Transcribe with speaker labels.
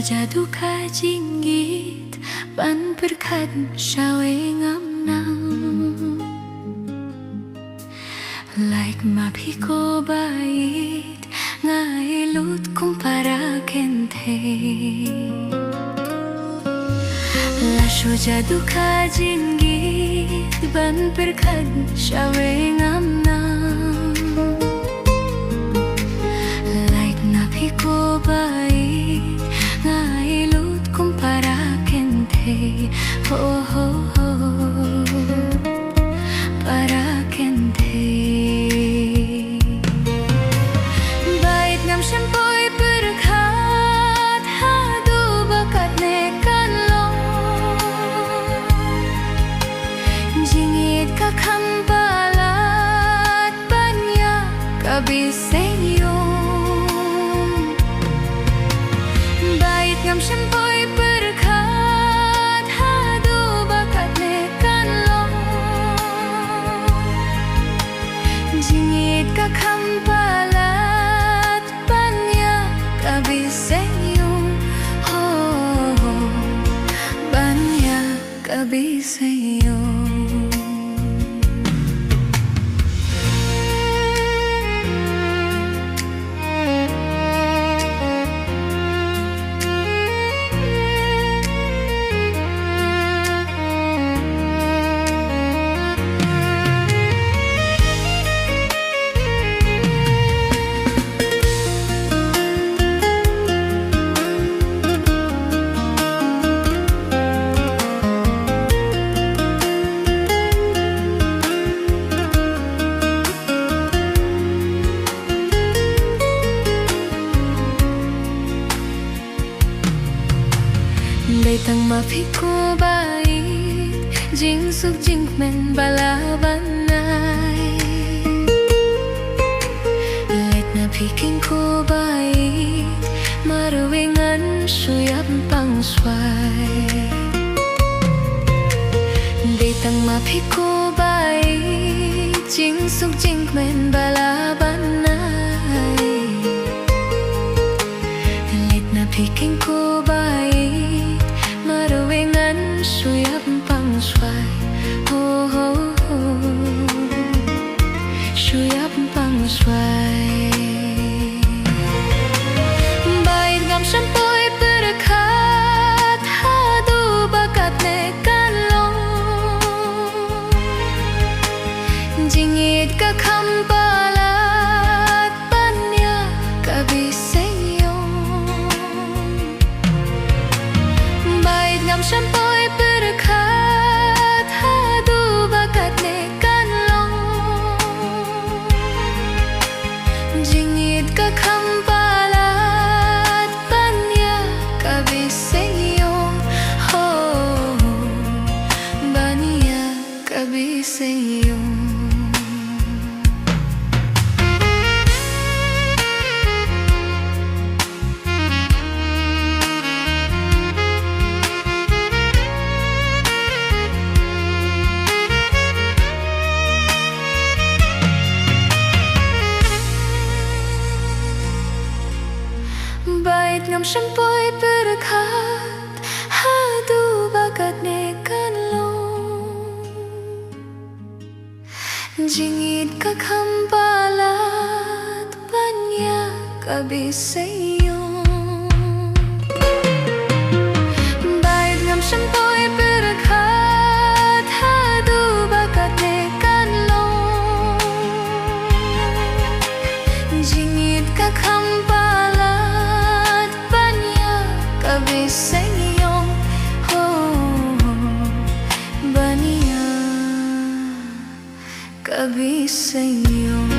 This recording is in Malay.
Speaker 1: जादू का jinggit ban berkat syawe ngamnang like mapiko bait ngai lut kumpara kente lasho जादू का jinggit ban berkat syawe ngamnang like mapiko bait ngai lut kumpara kente oh oh oh para kente bait ngam sempoi berkat hadu bakat nekan lo jingit ka kambalat banyak kabiseyong bait ngam sempoi berkat hadu bakat nekan lo jingit ka kambalat banyak kabiseyong oh banyak kabiseyong. Tang mapiko bait jing suk jing men balabanay let na piking ko bait maruwingan suyap pang sway tang mapiko bait jing suk jing men balabanay let na piking ko bait maruwingan suyap pang sway oh oh oh suyap pang sway bait ngam sempoi berkat hadu bakat nekan lo jingit ka kambalat banyak kabiseyong bait ngam sempoi berkat hadu bakat nekan lo jingit ka kambalat banyak kabiseyong oh banyak kabiseyong. Bait ngam sempoi berkat hadu bakat nekan lo jingit ka kambalat banyak kabiseyong bait ngam sempoi berkat hadu bakat nekan lo jingit ka kambalat kabiseyong oh banyak kabiseyong.